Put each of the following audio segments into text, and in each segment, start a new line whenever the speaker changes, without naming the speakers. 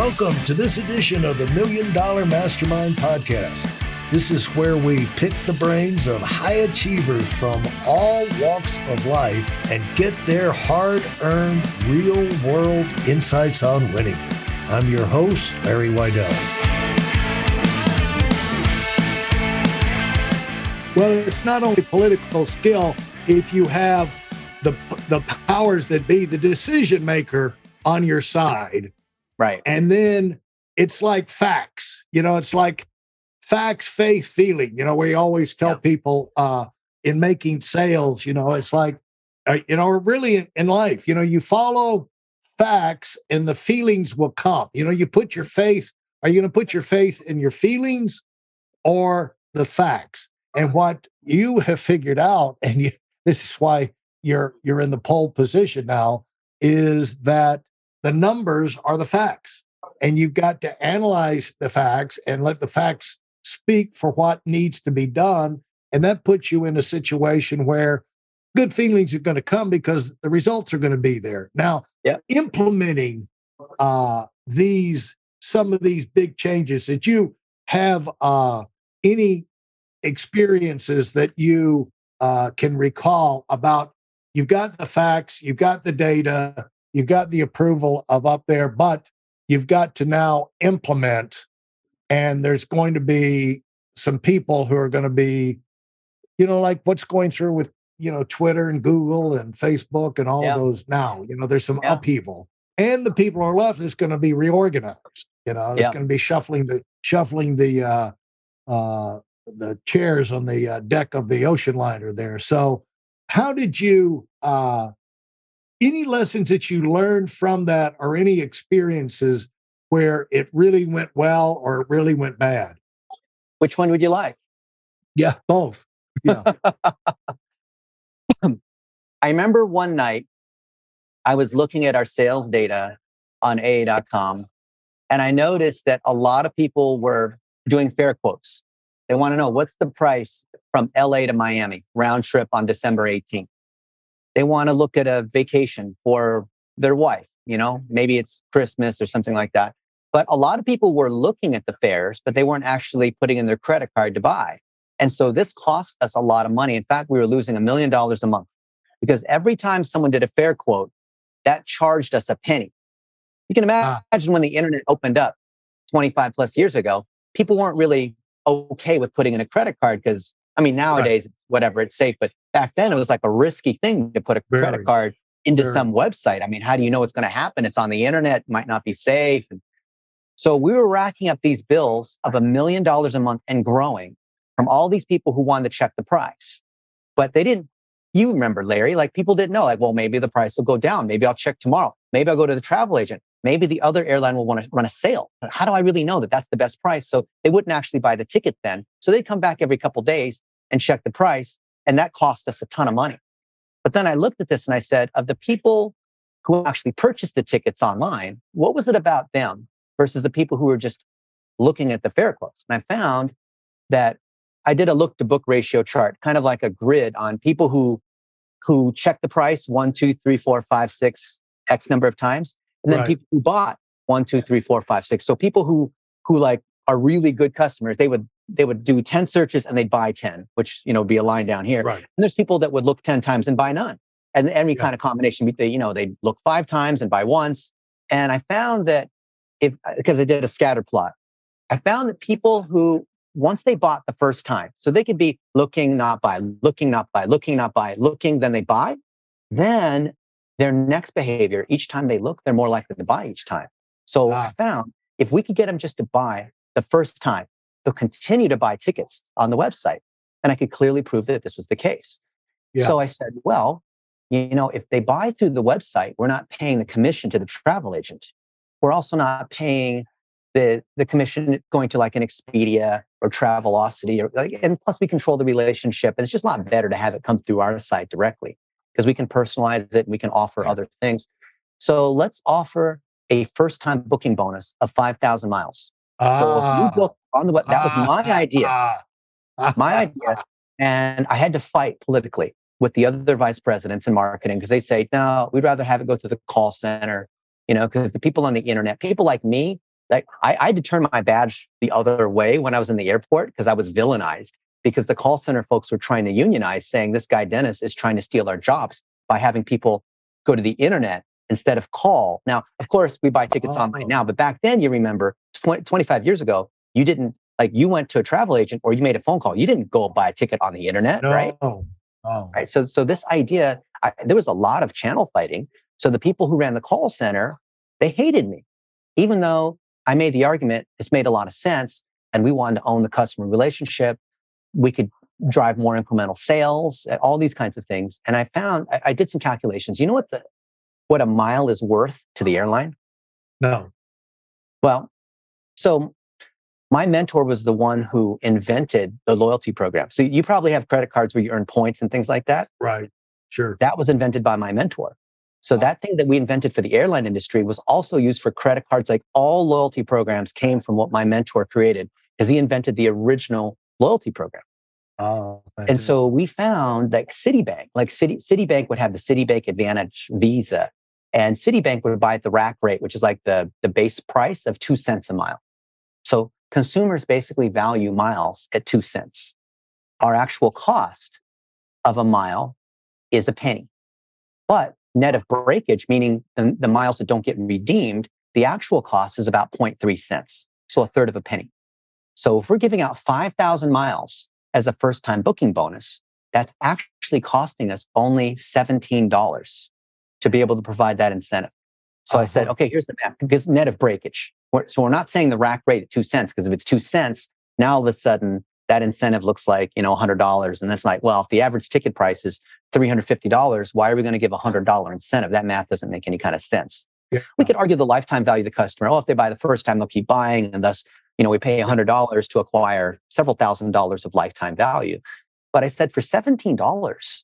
Welcome to this edition of the Million Dollar Mastermind podcast. This is where we pick the brains of high achievers from all walks of life and get their hard-earned, real-world insights on winning. I'm your host, Larry Weidel.
Well, it's not only political skill if you have the powers that be, the decision maker on your side.
Right.
And then it's like facts, it's like facts, faith, feeling, we always tell people in making sales, it's like, really in life, you follow facts and the feelings will come. You put your faith, are you going to put your faith in your feelings or the facts? And what you have figured out, and this is why you're in the pole position now, is that the numbers are the facts. And you've got to analyze the facts and let the facts speak for what needs to be done. And that puts you in a situation where good feelings are going to come because the results are going to be there. Now, implementing some of these big changes, that you have any experiences that you can recall about, you've got the facts, you've got the data, you've got the approval of up there, but you've got to now implement, and there's going to be some people who are going to be, like what's going through with, Twitter and Google and Facebook and all of those now, there's some upheaval, and the people who are left is going to be reorganized, it's going to be shuffling the chairs on the deck of the ocean liner there. So how did you, any lessons that you learned from that, or any experiences where it really went well or it really went bad?
Which one would you like?
Yeah, both. Yeah.
I remember one night I was looking at our sales data on AA.com, and I noticed that a lot of people were doing fare quotes. They want to know, what's the price from LA to Miami, round trip on December 18th? They want to look at a vacation for their wife, maybe it's Christmas or something like that. But a lot of people were looking at the fares, but they weren't actually putting in their credit card to buy. And so this cost us a lot of money. In fact, we were losing $1 million a month because every time someone did a fare quote, that charged us a penny. You can imagine when the internet opened up 25 plus years ago, people weren't really okay with putting in a credit card because, nowadays, it's whatever, it's safe. But back then, it was like a risky thing to put a credit card into some website. How do you know what's going to happen? It's on the internet, might not be safe. And so we were racking up these bills of $1 million a month and growing from all these people who wanted to check the price. But they didn't, you remember, Larry, people didn't know, well, maybe the price will go down. Maybe I'll check tomorrow. Maybe I'll go to the travel agent. Maybe the other airline will want to run a sale. But how do I really know that that's the best price? So they wouldn't actually buy the ticket then. So they'd come back every couple of days and check the price. And that cost us a ton of money. But then I looked at this and I said, of the people who actually purchased the tickets online, what was it about them versus the people who were just looking at the fare quotes? And I found that I did a look to book ratio chart, kind of like a grid on people who checked the price 1, 2, 3, 4, 5, 6, X number of times. And then people who bought 1, 2, 3, 4, 5, 6. So people who are really good customers, they would do 10 searches and they'd buy 10, which, be a line down here.
Right.
And there's people that would look 10 times and buy none. And every kind of combination, they'd look 5 times and buy once. And I found that because I did a scatter plot, I found that people who, once they bought the first time, so they could be looking, not buy, looking, not buy, looking, not buy, looking, then they buy, then their next behavior, each time they look, they're more likely to buy each time. So I found if we could get them just to buy the first time, they'll continue to buy tickets on the website. And I could clearly prove that this was the case. Yeah. So I said, well, if they buy through the website, we're not paying the commission to the travel agent. We're also not paying the commission going to like an Expedia or Travelocity, and plus we control the relationship. And it's just a lot better to have it come through our site directly because we can personalize it and we can offer other things. So let's offer a first-time booking bonus of 5,000 miles. So if you book on the web, that was my idea. My idea. And I had to fight politically with the other vice presidents in marketing because they say, no, we'd rather have it go through the call center, because the people on the internet, people like me, Like I had to turn my badge the other way when I was in the airport because I was villainized because the call center folks were trying to unionize, saying this guy Dennis is trying to steal our jobs by having people go to the internet instead of call. Now, of course, we buy tickets online now, but back then, you remember 25 years ago, you didn't, like, you went to a travel agent or you made a phone call. You didn't go buy a ticket on the internet, right? Right. So this idea, there was a lot of channel fighting. So the people who ran the call center, they hated me, even though I made the argument, it's made a lot of sense, and we wanted to own the customer relationship. We could drive more incremental sales, all these kinds of things. And I found, I did some calculations. You know what a mile is worth to the airline?
No.
Well, so my mentor was the one who invented the loyalty program. So you probably have credit cards where you earn points and things like that.
Right. Sure.
That was invented by my mentor. So that thing that we invented for the airline industry was also used for credit cards. Like, all loyalty programs came from what my mentor created, because he invented the original loyalty program.
Oh,
and so we found that Citibank would have the Citibank Advantage Visa, and Citibank would buy at the rack rate, which is like the base price of 2 cents a mile. So consumers basically value miles at 2 cents. Our actual cost of a mile is a penny. But net of breakage, meaning the miles that don't get redeemed, the actual cost is about 0.3 cents. So a third of a penny. So if we're giving out 5,000 miles as a first-time booking bonus, that's actually costing us only $17 to be able to provide that incentive. So I said, okay, here's the math, because net of breakage. So we're not saying the rack rate at 2 cents, because if it's 2 cents, now all of a sudden that incentive looks like, $100. And that's like, well, if the average ticket price is $350, why are we going to give a $100 incentive? That math doesn't make any kind of sense.
Yeah.
We could argue the lifetime value of the customer. Oh, if they buy the first time, they'll keep buying. And thus, we pay $100 to acquire several $1,000s of lifetime value. But I said, for $17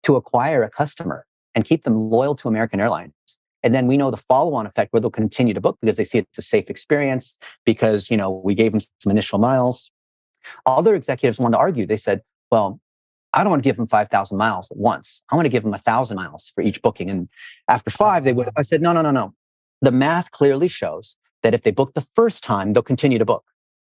to acquire a customer and keep them loyal to American Airlines, and then we know the follow-on effect where they'll continue to book because they see it's a safe experience, because, we gave them some initial miles. Other executives wanted to argue. They said, well, I don't want to give them 5,000 miles at once. I want to give them 1,000 miles for each booking. And after 5, they would. I said, no. The math clearly shows that if they book the first time, they'll continue to book.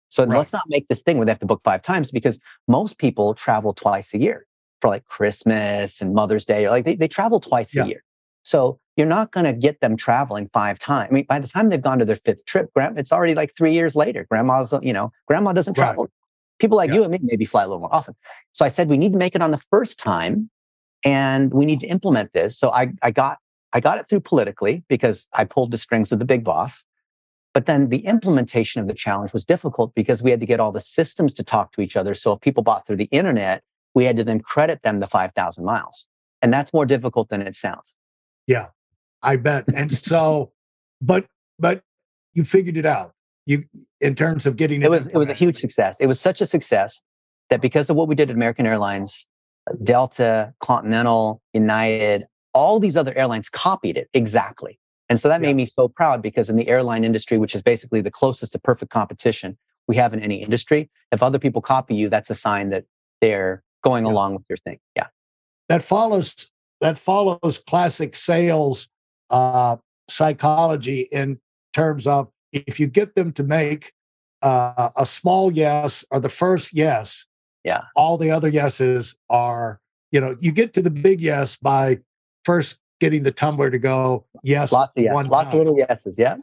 So let's not make this thing where they have to book 5 times, because most people travel twice a year for like Christmas and Mother's Day. Or like they travel twice a year. So you're not going to get them traveling 5 times. I mean, by the time they've gone to their 5th trip, it's already like 3 years later. Grandma doesn't travel. People like you and me maybe fly a little more often. So I said, we need to make it on the first time, and we need to implement this. So I got it through politically, because I pulled the strings of the big boss. But then the implementation of the challenge was difficult, because we had to get all the systems to talk to each other. So if people bought through the internet, we had to then credit them the 5,000 miles. And that's more difficult than it sounds.
Yeah, I bet. And so, but you figured it out. In terms of getting
it was a huge success. It was such a success that because of what we did at American Airlines, Delta, Continental, United, all these other airlines copied it exactly. And so that made me so proud, because in the airline industry, which is basically the closest to perfect competition we have in any industry, if other people copy you, that's a sign that they're going along with your thing. Yeah.
That follows classic sales psychology, in terms of, if you get them to make a small yes or the first yes, all the other yeses are, you get to the big yes by first getting the tumbler to go yes.
Lots of little yeses. Yeah.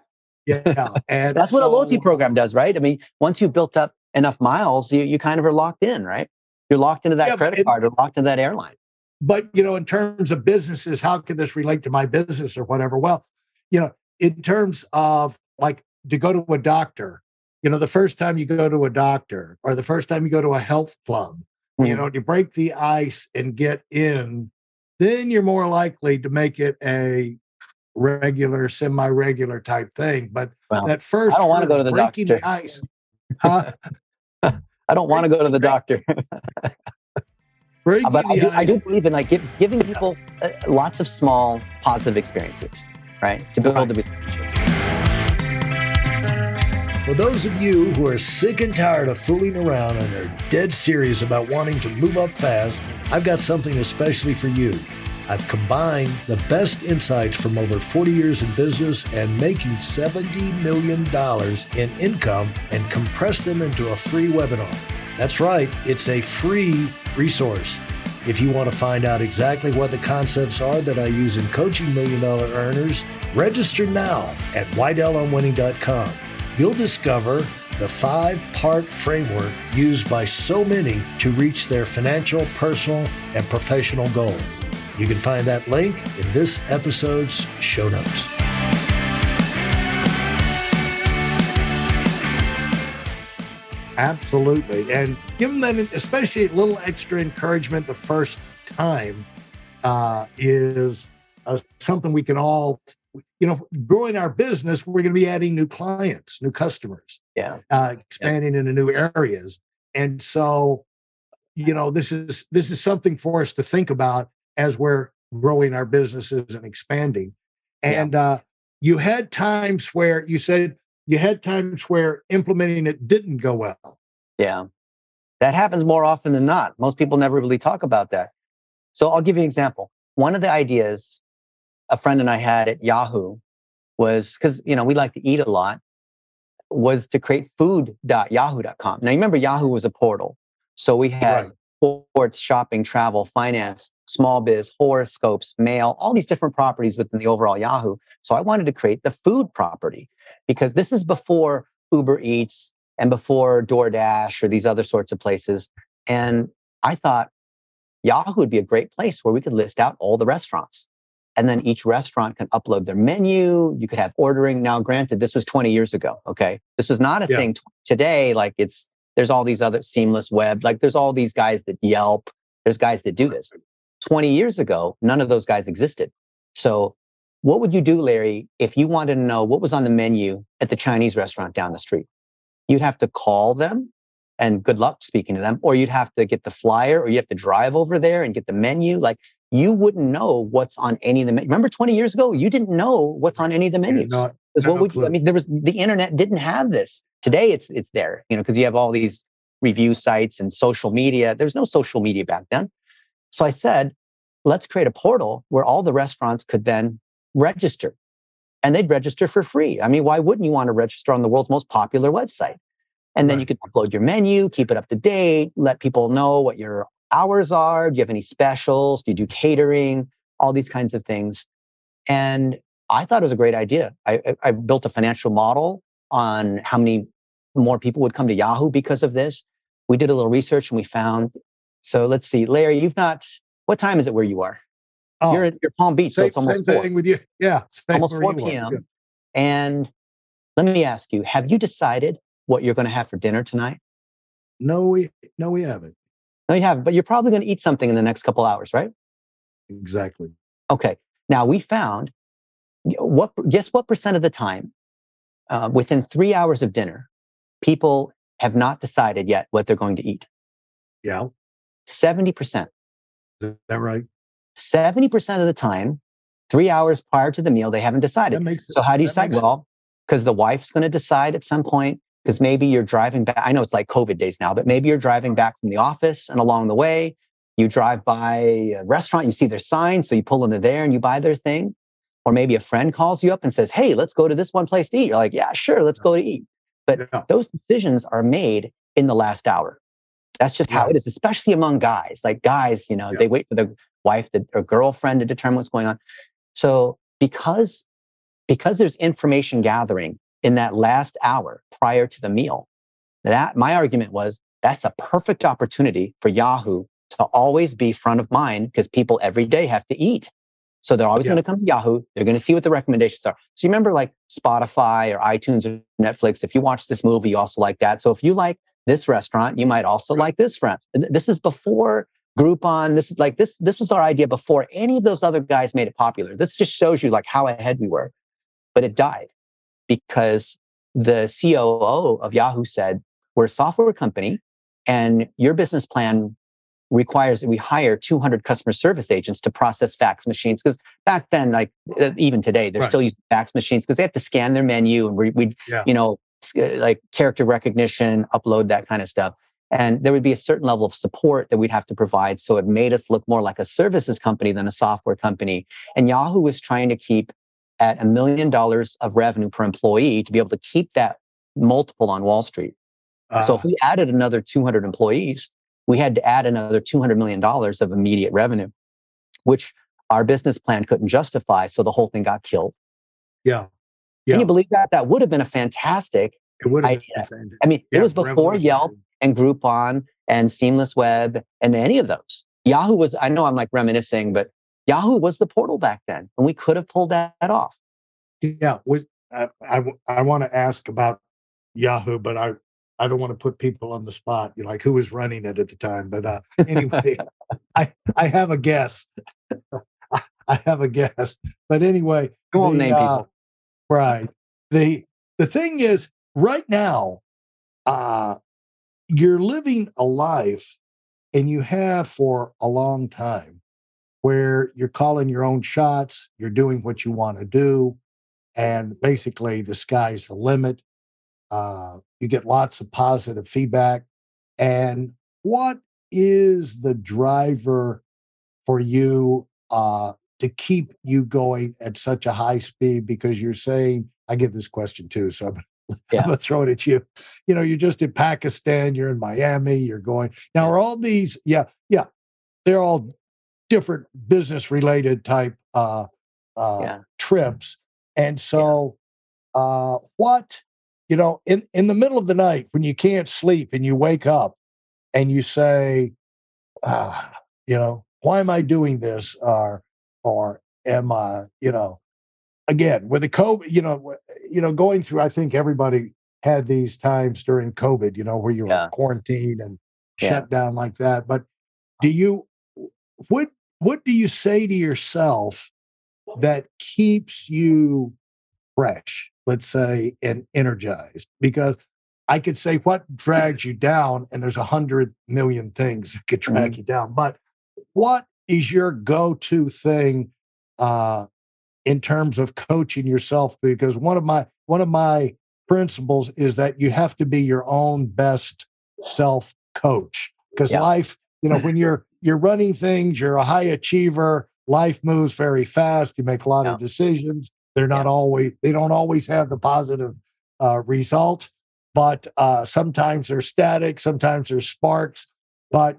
And
that's what a loyalty program does, right? I mean, once you've built up enough miles, you kind of are locked in, right? You're locked into that credit card, or locked into that airline.
But, in terms of businesses, how can this relate to my business or whatever? Well, in terms of, like, to go to a doctor, the first time you go to a doctor, or the first time you go to a health club, to break the ice and get in, then you're more likely to make it a regular, semi-regular type thing. But that first,
I don't want to go to the
breaking
doctor.
The ice. Huh?
I don't want to go to the doctor. But I do believe in giving people lots of small positive experiences, right? To build the relationship.
For those of you who are sick and tired of fooling around and are dead serious about wanting to move up fast, I've got something especially for you. I've combined the best insights from over 40 years in business and making $70 million in income and compressed them into a free webinar. That's right, it's a free resource. If you want to find out exactly what the concepts are that I use in coaching million dollar earners, register now at WeidelOnWinning.com. You'll discover the 5-part framework used by so many to reach their financial, personal, and professional goals. You can find that link in this episode's show notes.
Absolutely. And give them that, especially a little extra encouragement the first time is something we can all, growing our business, we're going to be adding new clients, new customers, expanding into new areas. And so, this is something for us to think about as we're growing our businesses and expanding. And you had times where implementing it didn't go well.
Yeah. That happens more often than not. Most people never really talk about that. So I'll give you an example. One of the ideas a friend and I had at Yahoo was, because, we like to eat a lot, was to create food.yahoo.com. Now, you remember Yahoo was a portal. So we had sports, shopping, travel, finance, small biz, horoscopes, mail, all these different properties within the overall Yahoo. So I wanted to create the food property because this is before Uber Eats and before DoorDash or these other sorts of places. And I thought Yahoo would be a great place where we could list out all the restaurants. And then each restaurant can upload their menu. You could have ordering. Now, granted, this was 20 years ago. Okay. This was not a thing today. Like there's all these other seamless web, like there's all these guys that Yelp. There's guys that do this. 20 years ago, none of those guys existed. So what would you do, Larry, if you wanted to know what was on the menu at the Chinese restaurant down the street? You'd have to call them and good luck speaking to them, or you'd have to get the flyer, or you have to drive over there and get the menu. Like you wouldn't know what's on any of the menus. Remember 20 years ago, you didn't know what's on any of the menus. The internet didn't have this. Today it's there, because you have all these review sites and social media. There's no social media back then. So I said, let's create a portal where all the restaurants could then register, and they'd register for free. I mean, why wouldn't you want to register on the world's most popular website? And then you could upload your menu, keep it up to date, let people know what your hours are. Do you have any specials? Do you do catering? All these kinds of things. And I thought it was a great idea. I built a financial model on how many more people would come to Yahoo because of this. We did a little research and we found, so let's see, Larry, what time is it where you are? You're in Palm Beach, so it's almost 4.
Same thing with you. Yeah.
Almost 4 p.m. Yeah. And let me ask you, have you decided what you're going to have for dinner tonight?
No, we haven't.
No, you haven't, but you're probably going to eat something in the next couple hours, right?
Exactly.
Okay. Now we found, guess what percent of the time, within 3 hours of dinner, people have not decided yet what they're going to eat?
Yeah.
70%.
Is that right?
70% of the time, 3 hours prior to the meal, they haven't decided. So how do you decide? Well, because the wife's going to decide at some point, because maybe you're driving back. I know it's like COVID days now, but maybe you're driving back from the office, and along the way, you drive by a restaurant, you see their sign, so you pull into there and you buy their thing. Or maybe a friend calls you up and says, hey, let's go to this one place to eat. You're like, yeah, sure, let's go to eat. But those decisions are made in the last hour. That's just how it is, especially among guys. Like guys, they wait for the wife or girlfriend to determine what's going on. So because there's information gathering in that last hour prior to the meal, that my argument was that's a perfect opportunity for Yahoo to always be front of mind, because people every day have to eat. So they're always going to come to Yahoo. They're going to see what the recommendations are. So you remember like Spotify or iTunes or Netflix, if you watch this movie, you also like that. So if you like this restaurant, you might also like this friend. This is before Groupon. This is like this was our idea before any of those other guys made it popular. This just shows you like how ahead we were. But it died because the COO of Yahoo said, we're a software company and your business plan requires that we hire 200 customer service agents to process fax machines. Because back then, like even today, they're still using fax machines because they have to scan their menu and we like character recognition, upload that kind of stuff. And there would be a certain level of support that we'd have to provide. So it made us look more like a services company than a software company. And Yahoo was trying to keep at $1 million of revenue per employee to be able to keep that multiple on Wall Street. So if we added another 200 employees, we had to add another $200 million of immediate revenue, which our business plan couldn't justify. So the whole thing got killed.
Yeah.
Can you believe that? That would have been a fantastic
It would have
idea.
been fantastic.
I mean, it was before Yelp and Groupon and Seamless Web and any of those. Yahoo was, I know I'm like reminiscing, but Yahoo was the portal back then, and we could have pulled that off.
Yeah. I want to ask about Yahoo, but I don't want to put people on the spot. You know, like who was running it at the time. But anyway, I have a guess. I have a guess. But anyway,
we won't name people.
Right. The thing is, right now, you're living a life, and you have for a long time, where you're calling your own shots, you're doing what you want to do, and basically the sky's the limit. You get lots of positive feedback. And what is the driver for you to keep you going at such a high speed? Because you're saying, I get this question too, so I'm going to throw it at you. You know, you're just in Pakistan, you're in Miami, you're going. Now, are all these, they're all different business related type trips. And so what, you know, in the middle of the night when you can't sleep and you wake up and you say, you know, why am I doing this? Or am I, you know, again, with the COVID, you know, going through, I think everybody had these times during COVID, you know, where you were quarantined and shut down like that. But what do you say to yourself that keeps you fresh, let's say, and energized? Because I could say what drags you down, and there's 100 million things that could drag you down. But what is your go-to thing in terms of coaching yourself? Because one of my principles is that you have to be your own best self coach. Because life, you know, when you're running things, you're a high achiever. Life moves very fast. You make a lot of decisions. They're not always, they don't always have the positive results, but sometimes they're static, sometimes they're sparks. But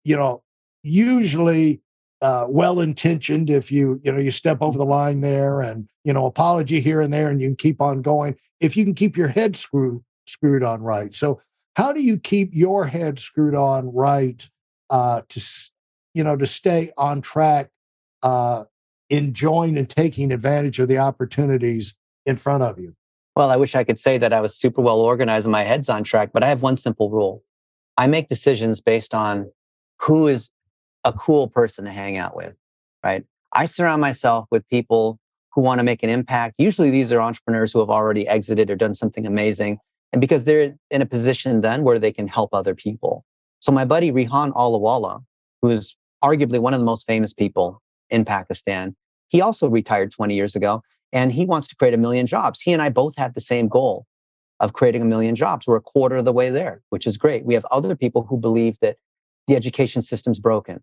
you know, usually well-intentioned. If you step over the line there, and you know, apology here and there, and you can keep on going. If you can keep your head screwed on right. So how do you keep your head screwed on right to stay on track, enjoying and taking advantage of the opportunities in front of you?
Well, I wish I could say that I was super well organized and my head's on track, but I have one simple rule. I make decisions based on who is a cool person to hang out with, right? I surround myself with people who want to make an impact. Usually these are entrepreneurs who have already exited or done something amazing. And because they're in a position then where they can help other people. So my buddy Rihan Alawala, who is arguably one of the most famous people in Pakistan, he also retired 20 years ago, and he wants to create 1 million jobs. He and I both have the same goal of creating 1 million jobs. We're a quarter of the way there, which is great. We have other people who believe that the education system's broken,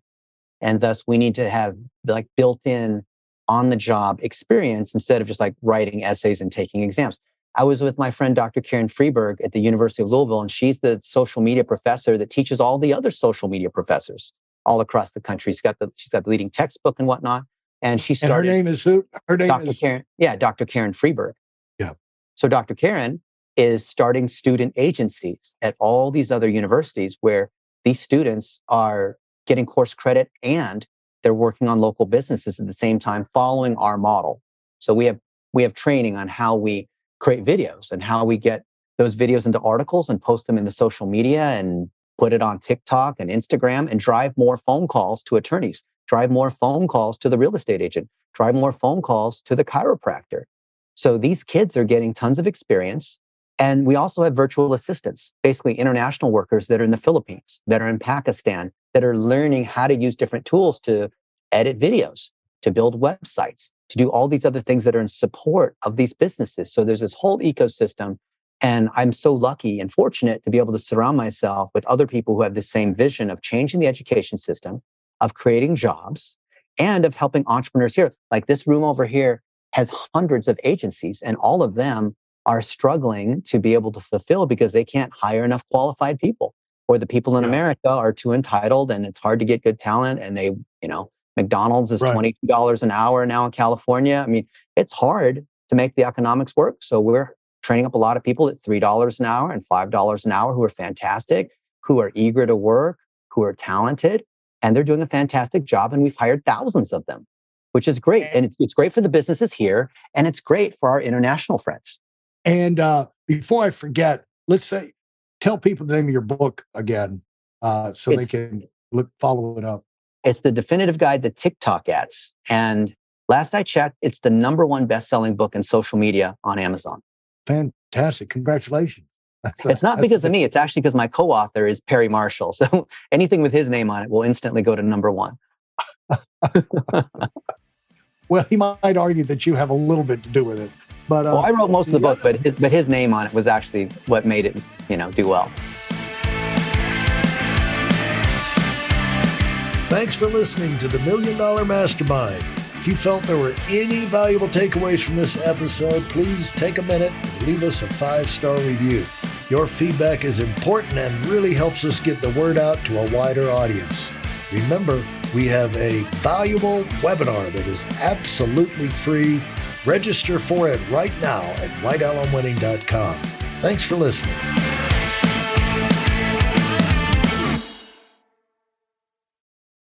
and thus we need to have like built-in on-the-job experience instead of just like writing essays and taking exams. I was with my friend Dr. Karen Freeberg at the University of Louisville, and she's the social media professor that teaches all the other social media professors all across the country. She's got the leading textbook and whatnot. And she started.
And her name is who? Her name
Dr.
is
Karen. Yeah, Dr. Karen Freeberg.
Yeah.
So Dr. Karen is starting student agencies at all these other universities where these students are getting course credit and they're working on local businesses at the same time, following our model. So we have training on how we create videos and how we get those videos into articles and post them into social media and put it on TikTok and Instagram and drive more phone calls to attorneys, drive more phone calls to the real estate agent, drive more phone calls to the chiropractor. So these kids are getting tons of experience. And we also have virtual assistants, basically international workers that are in the Philippines, that are in Pakistan, that are learning how to use different tools to edit videos, to build websites, to do all these other things that are in support of these businesses. So there's this whole ecosystem And I'm so lucky and fortunate to be able to surround myself with other people who have the same vision of changing the education system, of creating jobs, and of helping entrepreneurs here. Like this room over here has hundreds of agencies, and all of them are struggling to be able to fulfill because they can't hire enough qualified people, or the people in America are too entitled and it's hard to get good talent. And they, McDonald's is $22 an hour now in California. I mean, it's hard to make the economics work. So we're training up a lot of people at $3 an hour and $5 an hour who are fantastic, who are eager to work, who are talented, and they're doing a fantastic job. And we've hired thousands of them, which is great. And it's great for the businesses here, and it's great for our international friends.
And before I forget, tell people the name of your book again, so they can follow it up.
It's The Definitive Guide to TikTok Ads. And last I checked, it's the #1 best-selling book in social media on Amazon.
Fantastic. Congratulations.
It's not because of me. It's actually because my co-author is Perry Marshall. So anything with his name on it will instantly go to #1.
Well, he might argue that you have a little bit to do with it. But
I wrote most of the book, but his name on it was actually what made it, do well.
Thanks for listening to the Million Dollar Mastermind. If you felt there were any valuable takeaways from this episode, please take a minute and leave us a 5-star review. Your feedback is important and really helps us get the word out to a wider audience. Remember, we have a valuable webinar that is absolutely free. Register for it right now at weidelonwinning.com. Thanks for listening.